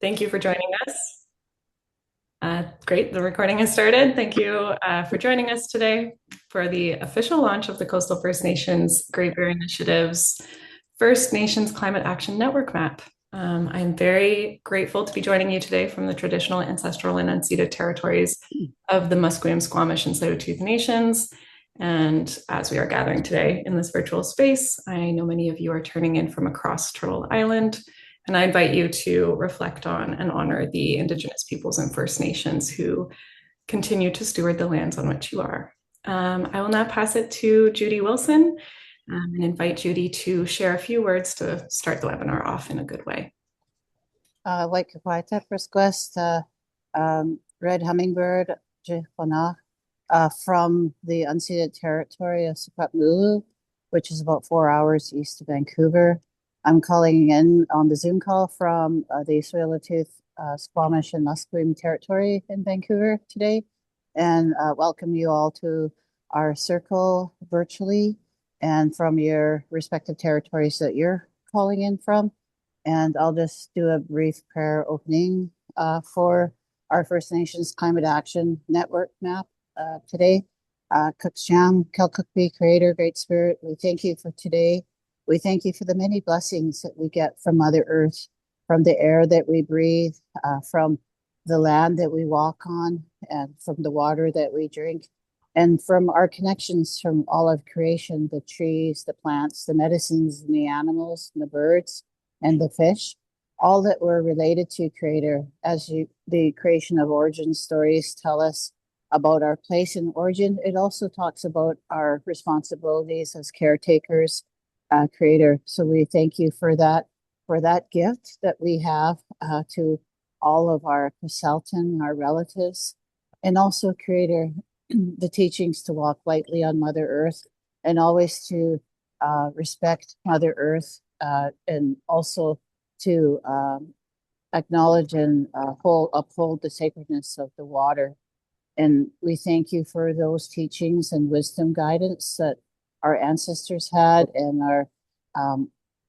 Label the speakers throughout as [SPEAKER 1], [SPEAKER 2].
[SPEAKER 1] Thank you for joining us. Great, the recording has started. Thank you for joining us today for the official launch of the Coastal First Nations Great Bear Initiative's First Nations Climate Action Network map. I'm very grateful to be joining you today from the traditional, ancestral, and unceded territories of the Musqueam, Squamish, and Tsleil-Waututh Nations. And as we are gathering today in this virtual space, I know many of you are turning in from across Turtle Island, and I invite you to reflect on and honor the Indigenous peoples and First Nations who continue to steward the lands on which you are. I will now pass it to Judy Wilson and invite Judy to share a few words to start the webinar off in a good way.
[SPEAKER 2] Red Hummingbird, from the unceded territory of Supapmulu, which is about 4 hours east of Vancouver. I'm calling in on the Zoom call from the Tsleil-Waututh, Squamish, and Musqueam territory in Vancouver today, and welcome you all to our circle virtually and from your respective territories that you're calling in from. And I'll just do a brief prayer opening for our First Nations Climate Action Network map today. Kuksjam, Kelkukbi, Creator, Great Spirit, we thank you for today. We thank you for the many blessings that we get from Mother Earth, from the air that we breathe, from the land that we walk on, and from the water that we drink, and from our connections from all of creation, the trees, the plants, the medicines, and the animals, and the birds, and the fish, all that we're related to, Creator. The creation of origin stories tell us about our place in origin. It also talks about our responsibilities as caretakers, Creator. So we thank you for that gift that we have to all of our Pasalton, our relatives, and also, Creator, the teachings to walk lightly on Mother Earth and always to respect Mother Earth, and also to acknowledge and uphold the sacredness of the water. And we thank you for those teachings and wisdom guidance that our ancestors had, and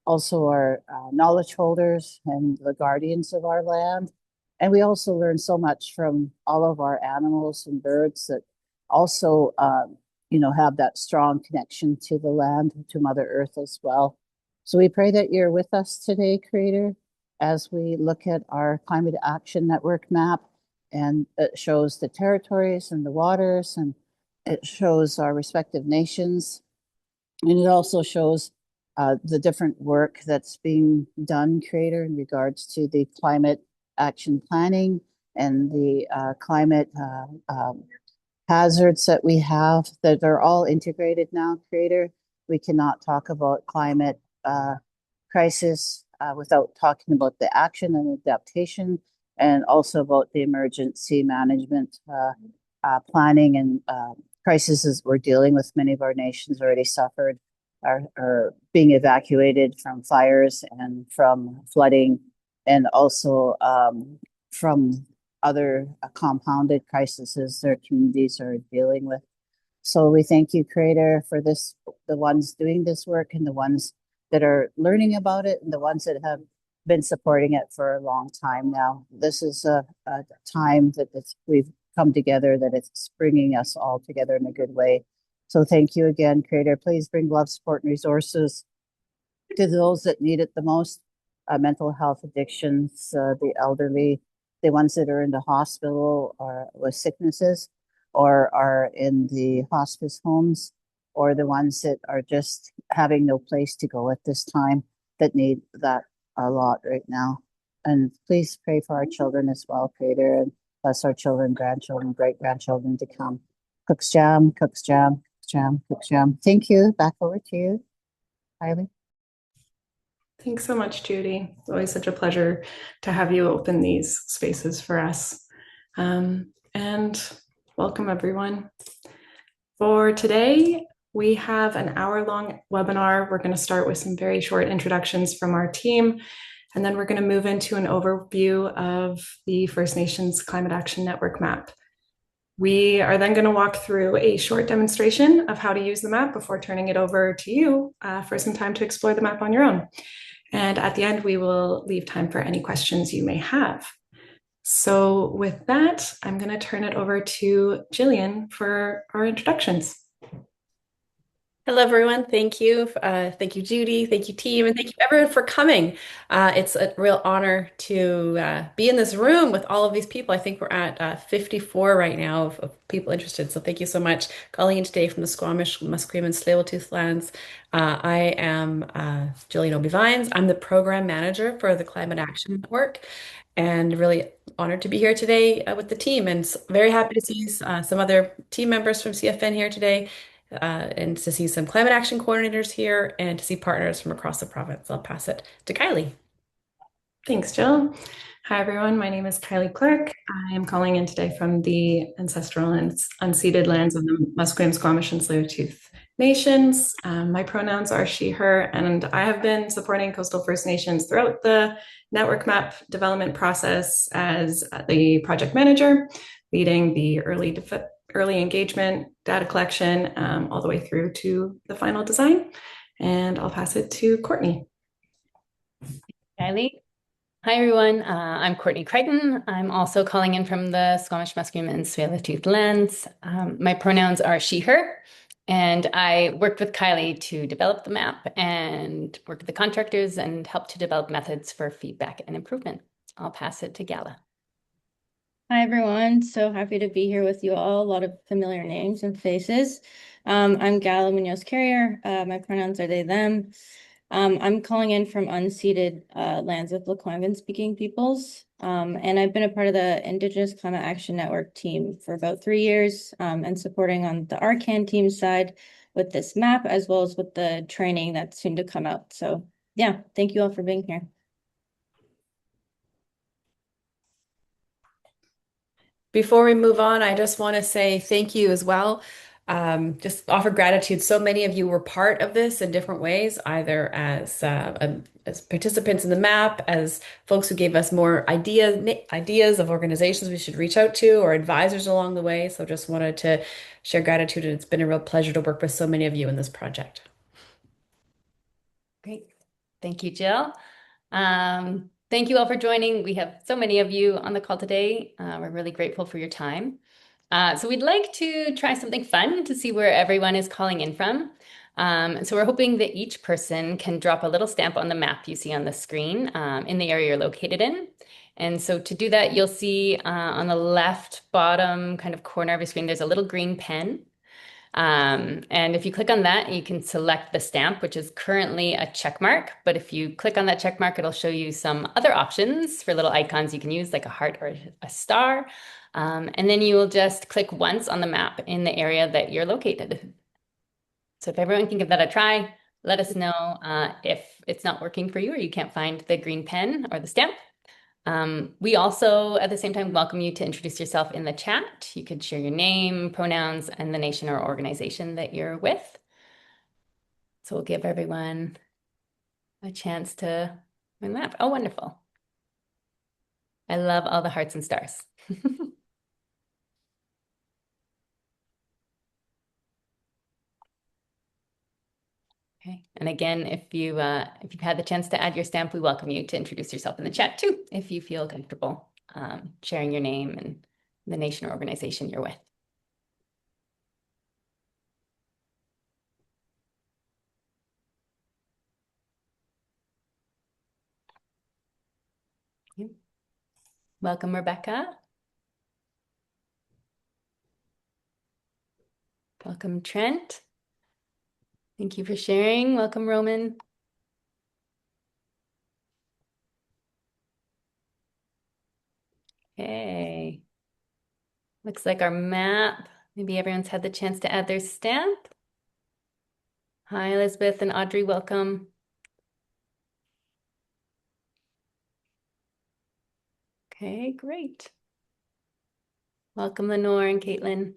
[SPEAKER 2] also our knowledge holders and the guardians of our land. And we also learn so much from all of our animals and birds that also have that strong connection to the land, to Mother Earth as well. So we pray that you're with us today, Creator, as we look at our Climate Action Network map, and it shows the territories and the waters, and it shows our respective nations, and it also shows the different work that's being done, Creator, in regards to the climate action planning and the climate hazards that we have that are all integrated now, Creator. We cannot talk about climate crisis without talking about the action and adaptation, and also about the emergency management planning and crises we're dealing with. Many of our nations already suffered, are being evacuated from fires and from flooding, and also from other compounded crises their communities are dealing with. So we thank you, Creator, for this, the ones doing this work and the ones that are learning about it and the ones that have been supporting it for a long time now. This is a time that we've come together, that it's bringing us all together in a good way. So thank you again, Creator. Please bring love, support, and resources to those that need it the most. Mental health addictions, the elderly, the ones that are in the hospital or with sicknesses, or are in the hospice homes, or the ones that are just having no place to go at this time, that need that a lot right now. And please pray for our children as well, Creator, and bless our children, grandchildren, great-grandchildren to come. Cooks jam, cooks jam, cooks jam, cooks jam. Thank you. Back over to you, Kylie.
[SPEAKER 1] Thanks so much, Judy. It's always such a pleasure to have you open these spaces for us. And welcome, everyone. For today, we have an hour-long webinar. We're going to start with some very short introductions from our team, and then we're going to move into an overview of the First Nations Climate Action Network map. We are then going to walk through a short demonstration of how to use the map before turning it over to you for some time to explore the map on your own. And at the end, we will leave time for any questions you may have. So with that, I'm going to turn it over to Jillian for our introductions.
[SPEAKER 3] Hello, everyone. Thank you. Thank you, Judy. Thank you, team. And thank you, everyone, for coming. It's a real honor to be in this room with all of these people. I think we're at 54 right now of people interested. So thank you so much. Calling in today from the Squamish, Musqueam, and Tsleil-Waututh lands. I am Jillian Obi-Vines. I'm the program manager for the Climate Action Network and really honored to be here today with the team. And very happy to see some other team members from CFN here today and to see some climate action coordinators here and to see partners from across the province. I'll pass it to Kylie.
[SPEAKER 1] Thanks, Jill. Hi, everyone. My name is Kylie Clark. I am calling in today from the ancestral and unceded lands of the Musqueam, Squamish, and Tsleil-Waututh nations. My pronouns are she, her, and I have been supporting coastal First Nations throughout the network map development process as the project manager, leading the early engagement, data collection, all the way through to the final design. And I'll pass it to Courtney.
[SPEAKER 4] Kylie. Hi, everyone. I'm Courtney Crichton. I'm also calling in from the Squamish, Musqueam, and Tsleil-Waututh lands. My pronouns are she, her, and I worked with Kylie to develop the map and work with the contractors and help to develop methods for feedback and improvement. I'll pass it to Gala.
[SPEAKER 5] Hi, everyone. So happy to be here with you all. A lot of familiar names and faces. I'm Gala Munoz Carrier. My pronouns are they, them. I'm calling in from unceded lands of Lekwungen speaking peoples. And I've been a part of the Indigenous Climate Action Network team for about 3 years and supporting on the ICAN team side with this map, as well as with the training that's soon to come out. So yeah, thank you all for being here.
[SPEAKER 3] Before we move on, I just want to say thank you as well. Just offer gratitude. So many of you were part of this in different ways, either as participants in the map, as folks who gave us more ideas of organizations we should reach out to, or advisors along the way. So just wanted to share gratitude, and it's been a real pleasure to work with so many of you in this project.
[SPEAKER 4] Great. Thank you, Jill. Thank you all for joining. We have so many of you on the call today. We're really grateful for your time. So we'd like to try something fun to see where everyone is calling in from. So we're hoping that each person can drop a little stamp on the map you see on the screen in the area you're located in. And so to do that, you'll see on the left bottom kind of corner of your screen, there's a little green pen. And if you click on that, you can select the stamp, which is currently a check mark. But if you click on that check mark, it'll show you some other options for little icons you can use, like a heart or a star. And then you will just click once on the map in the area that you're located. So if everyone can give that a try, let us know if it's not working for you or you can't find the green pen or the stamp. We also, at the same time, welcome you to introduce yourself in the chat. You could share your name, pronouns, and the nation or organization that you're with. So we'll give everyone a chance to find the map. Oh, wonderful. I love all the hearts and stars. Okay. And again, if you've had the chance to add your stamp, we welcome you to introduce yourself in the chat too, if you feel comfortable sharing your name and the nation or organization you're with. Welcome, Rebecca. Welcome, Trent. Thank you for sharing. Welcome, Roman. Okay. Looks like our map, maybe everyone's had the chance to add their stamp. Hi, Elizabeth and Audrey, welcome. Okay, great. Welcome, Lenore and Caitlin.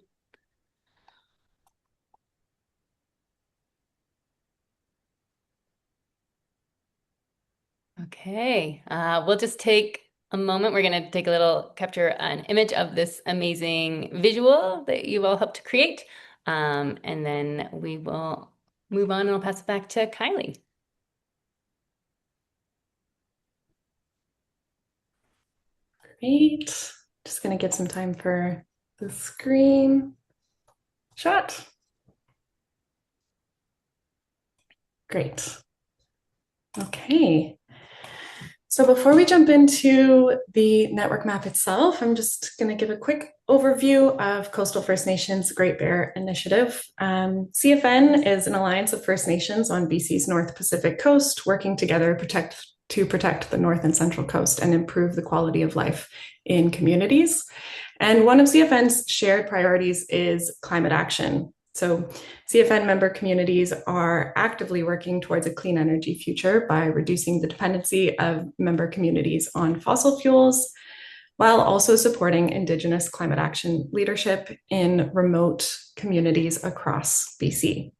[SPEAKER 4] Okay, we'll just take a moment. We're going to take a little capture an image of this amazing visual that you all helped to create. And then we will move on and I'll pass it back to Kylie.
[SPEAKER 1] Great. Just going to give some time for the screen shot. Great. Okay. So before we jump into the network map itself, I'm just going to give a quick overview of Coastal First Nations Great Bear Initiative. CFN is an alliance of First Nations on BC's North Pacific coast, working together to protect the North and Central Coast and improve the quality of life in communities. And one of CFN's shared priorities is climate action. So CFN member communities are actively working towards a clean energy future by reducing the dependency of member communities on fossil fuels, while also supporting Indigenous climate action leadership in remote communities across BC.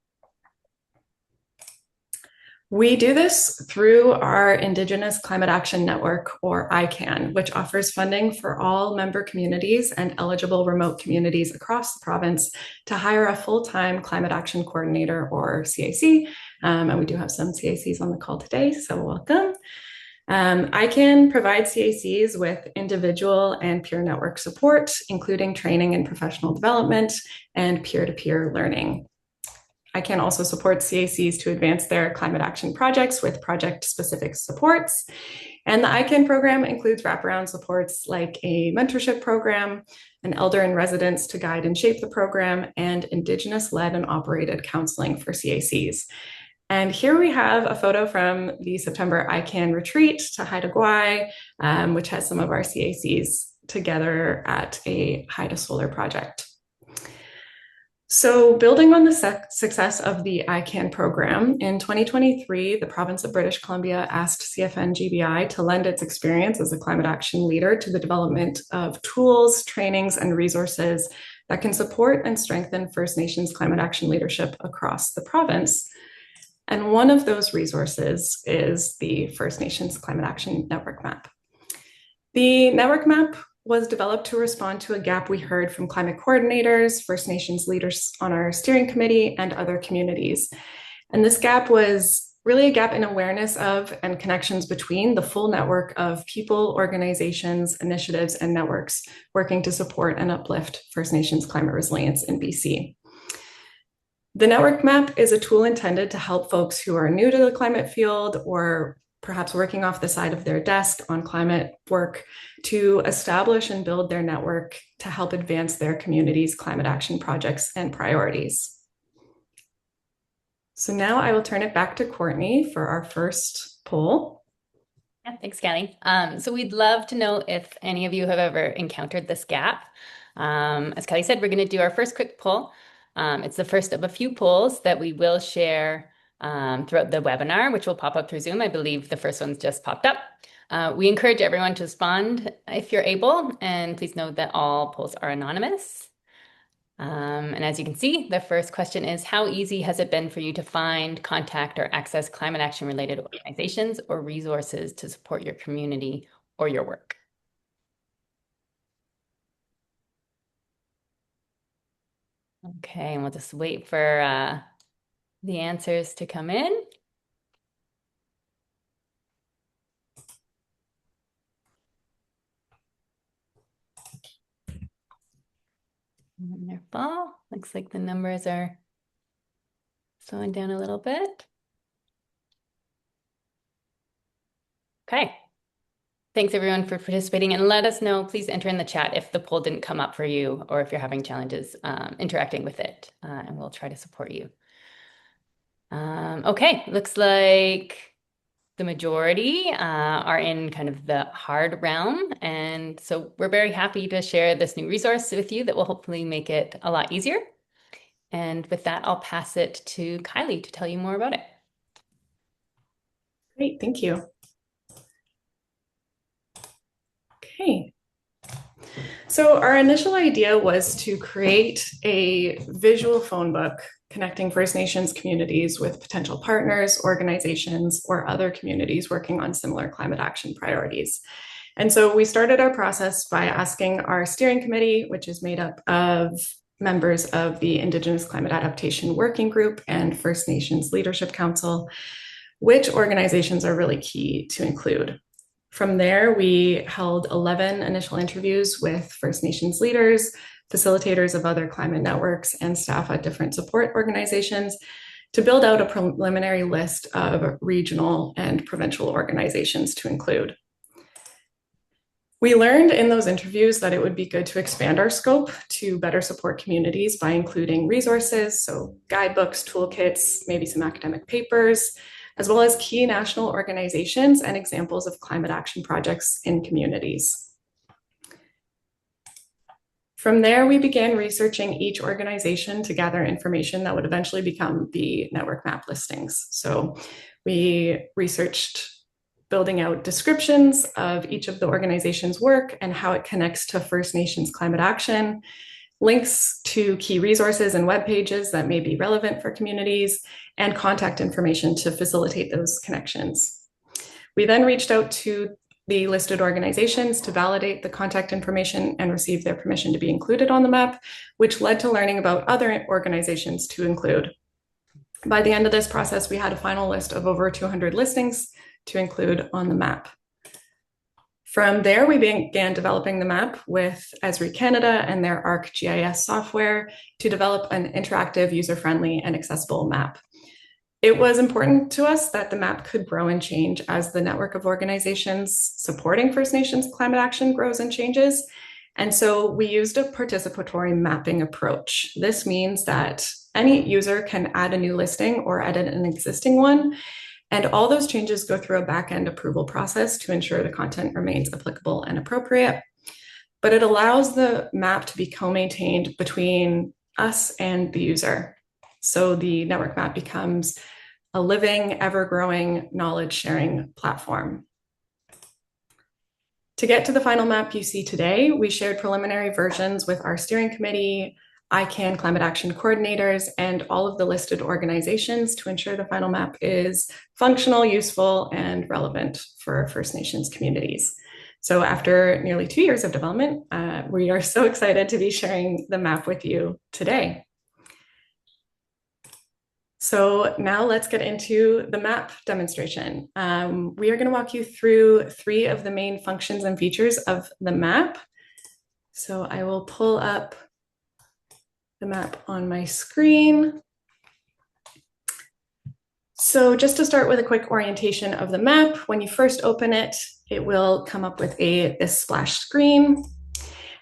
[SPEAKER 1] We do this through our Indigenous Climate Action Network, or ICAN, which offers funding for all member communities and eligible remote communities across the province to hire a full-time climate action coordinator, or CAC. And we do have some CACs on the call today, so welcome. ICAN provides CACs with individual and peer network support, including training and professional development and peer-to-peer learning. ICAN also supports CACs to advance their climate action projects with project-specific supports. And the ICAN program includes wraparound supports like a mentorship program, an elder in residence to guide and shape the program, and Indigenous-led and operated counseling for CACs. And here we have a photo from the September ICAN retreat to Haida Gwaii, which has some of our CACs together at a Haida solar project. So building on the success of the ICAN program, in 2023, the province of British Columbia asked CFN GBI to lend its experience as a climate action leader to the development of tools, trainings, and resources that can support and strengthen First Nations climate action leadership across the province. And one of those resources is the First Nations Climate Action Network map. The network map was developed to respond to a gap we heard from climate coordinators, First Nations leaders on our steering committee, and other communities. And this gap was really a gap in awareness of and connections between the full network of people, organizations, initiatives, and networks working to support and uplift First Nations climate resilience in BC. The network map is a tool intended to help folks who are new to the climate field or perhaps working off the side of their desk on climate work to establish and build their network to help advance their community's climate action projects and priorities. So now I will turn it back to Courtney for our first poll.
[SPEAKER 4] Yeah, thanks, Callie. So we'd love to know if any of you have ever encountered this gap. As Callie said, we're going to do our first quick poll. It's the first of a few polls that we will share throughout the webinar, which will pop up through Zoom. I believe the first one's just popped up. We encourage everyone to respond if you're able, and please note that all polls are anonymous. And as you can see, the first question is, how easy has it been for you to find, contact, or access climate action related organizations or resources to support your community or your work? Okay, and we'll just wait for the answers to come in. Wonderful. Looks like the numbers are slowing down a little bit. Okay. Thanks everyone for participating, and let us know, please enter in the chat if the poll didn't come up for you or if you're having challenges interacting with it, and we'll try to support you. Okay, looks like the majority are in kind of the hard realm, and so we're very happy to share this new resource with you that will hopefully make it a lot easier. And with that, I'll pass it to Kylie to tell you more about it.
[SPEAKER 1] Great, thank you. Okay. So our initial idea was to create a visual phone book connecting First Nations communities with potential partners, organizations, or other communities working on similar climate action priorities. And so we started our process by asking our steering committee, which is made up of members of the Indigenous Climate Adaptation Working Group and First Nations Leadership Council, which organizations are really key to include. From there, we held 11 initial interviews with First Nations leaders, facilitators of other climate networks, and staff at different support organizations to build out a preliminary list of regional and provincial organizations to include. We learned in those interviews that it would be good to expand our scope to better support communities by including resources, so guidebooks, toolkits, maybe some academic papers, as well as key national organizations and examples of climate action projects in communities. From there, we began researching each organization to gather information that would eventually become the network map listings. So we researched building out descriptions of each of the organization's work and how it connects to First Nations climate action, links to key resources and web pages that may be relevant for communities, and contact information to facilitate those connections. We then reached out to the listed organizations to validate the contact information and receive their permission to be included on the map, which led to learning about other organizations to include. By the end of this process, we had a final list of over 200 listings to include on the map. From there, we began developing the map with Esri Canada and their ArcGIS software to develop an interactive, user-friendly, and accessible map. It was important to us that the map could grow and change as the network of organizations supporting First Nations climate action grows and changes. And so we used a participatory mapping approach. This means that any user can add a new listing or edit an existing one, and all those changes go through a back-end approval process to ensure the content remains applicable and appropriate. But it allows the map to be co-maintained between us and the user. So the network map becomes a living, ever-growing knowledge-sharing platform. To get to the final map you see today, we shared preliminary versions with our steering committee, ICAN climate action coordinators, and all of the listed organizations to ensure the final map is functional, useful, and relevant for First Nations communities. So after nearly 2 years of development, we are so excited to be sharing the map with you today. So now let's get into the map demonstration. We are going to walk you through 3 of the main functions and features of the map. So I will pull up the map on my screen. So just to start with a quick orientation of the map, when you first open it, it will come up with this splash screen.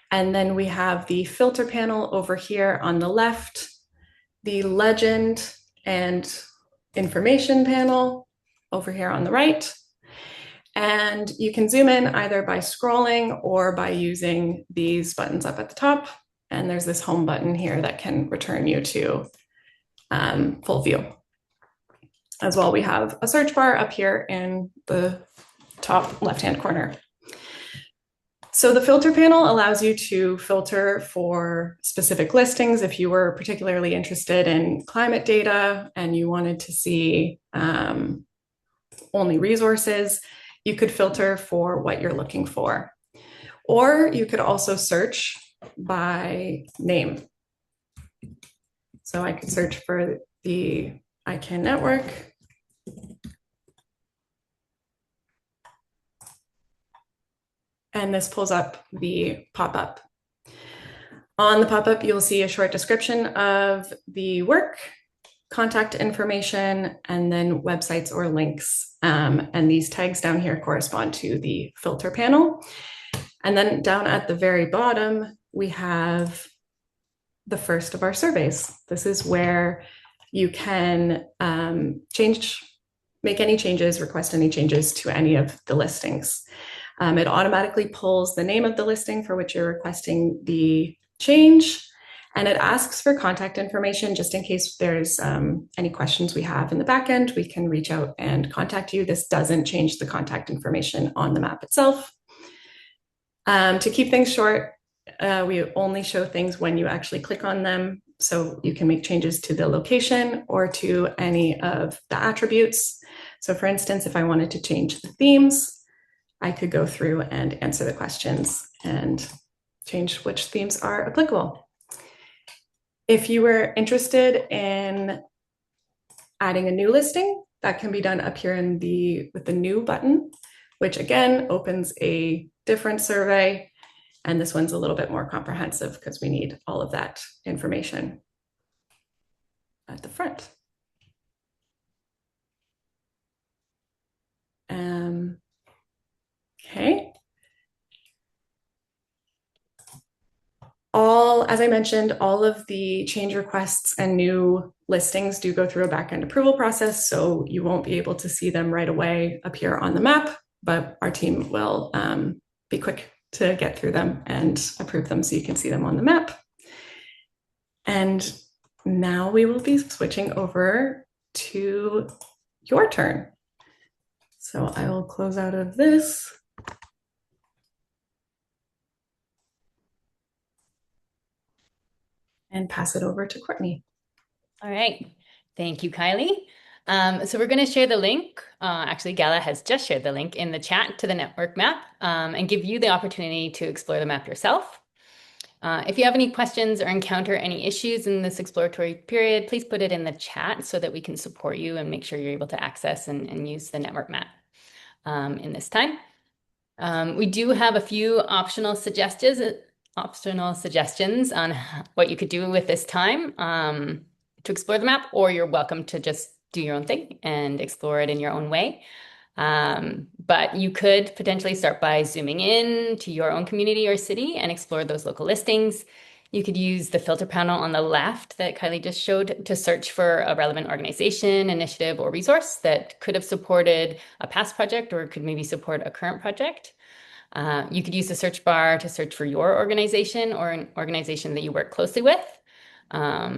[SPEAKER 1] And then we have the filter panel over here on the left, the legend and information panel over here on the right. And you can zoom in either by scrolling or by using these buttons up at the top. And there's this home button here that can return you to full view. As well, we have a search bar up here in the top left-hand corner. So the filter panel allows you to filter for specific listings. If you were particularly interested in climate data and you wanted to see only resources, you could filter for what you're looking for. Or you could also search by name. So I could search for the ICAN network. And this pulls up the pop-up. On the pop-up, you'll see a short description of the work, contact information, and then websites or links. And these tags down here correspond to the filter panel. And then down at the very bottom, we have the first of our surveys. This is where you can make any changes, request any changes to any of the listings. It automatically pulls the name of the listing for which you're requesting the change, and it asks for contact information just in case there's any questions we have in the back end. We can reach out and contact you. This doesn't change the contact information on the map itself. To keep things short, we only show things when you actually click on them, so you can make changes to the location or to any of the attributes. So for instance, if I wanted to change the themes, I could go through and answer the questions and change which themes are applicable. If you were interested in adding a new listing, that can be done up here with the new button, which again opens a different survey. And this one's a little bit more comprehensive because we need all of that information at the front. Okay. As I mentioned, all of the change requests and new listings do go through a backend approval process, so you won't be able to see them right away appear on the map, but our team will be quick to get through them and approve them so you can see them on the map. And now we will be switching over to your turn. So I will close out of this. And pass it over to Courtney.
[SPEAKER 4] All right. Thank you, Kylie. So we're going to share the link. Actually, Gala has just shared the link in the chat to the network map and give you the opportunity to explore the map yourself. If you have any questions or encounter any issues in this exploratory period, please put it in the chat so that we can support you and make sure you're able to access and use the network map in this time. We do have a few optional suggestions on what you could do with this time to explore the map, or you're welcome to just do your own thing and explore it in your own way. But you could potentially start by zooming in to your own community or city and explore those local listings. You could use the filter panel on the left that Kylie just showed to search for a relevant organization, initiative, or resource that could have supported a past project or could maybe support a current project. You could use the search bar to search for your organization or an organization that you work closely with, or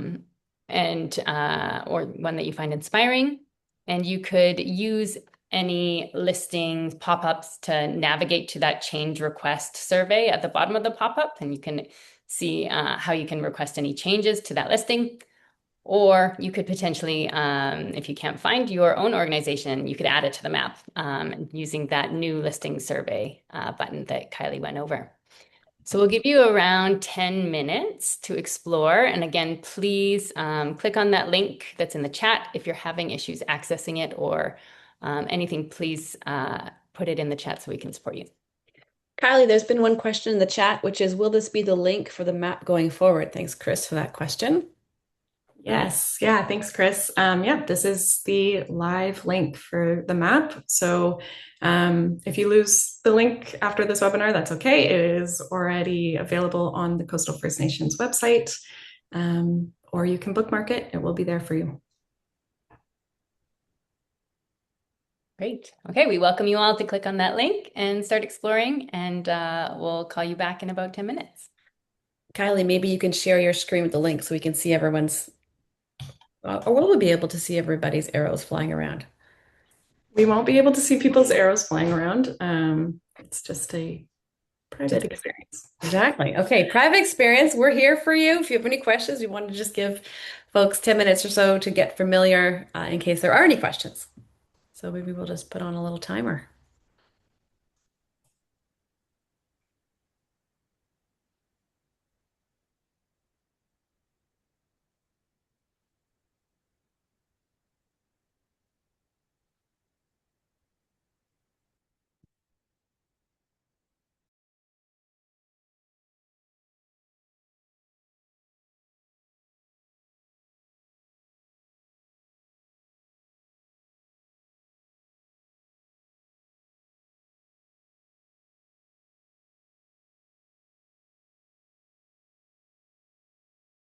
[SPEAKER 4] one that you find inspiring. And you could use any listings pop-ups to navigate to that change request survey at the bottom of the pop-up, and you can see how you can request any changes to that listing. Or you could potentially, if you can't find your own organization, you could add it to the map using that new listing survey button that Kylie went over. So we'll give you around 10 minutes to explore. And again, please click on that link that's in the chat. If you're having issues accessing it or anything, please put it in the chat so we can support you.
[SPEAKER 3] Kylie, there's been one question in the chat, which is, will this be the link for the map going forward? Thanks, Chris, for that question.
[SPEAKER 1] Yes, yeah, thanks, Chris. Yeah, this is the live link for the map. So if you lose the link after this webinar, that's okay. It is already available on the Coastal First Nations website, or you can bookmark it. It will be there for you.
[SPEAKER 4] Great. Okay, we welcome you all to click on that link and start exploring, and we'll call you back in about 10 minutes.
[SPEAKER 3] Kylie, maybe you can share your screen with the link so we can see everyone's, or will we be able to see everybody's arrows flying around?
[SPEAKER 1] We won't be able to see people's arrows flying around. It's just a private experience.
[SPEAKER 3] Exactly. Okay, private experience. We're here for you. If you have any questions, we want to just give folks 10 minutes or so to get familiar in case there are any questions. So maybe we'll just put on a little timer.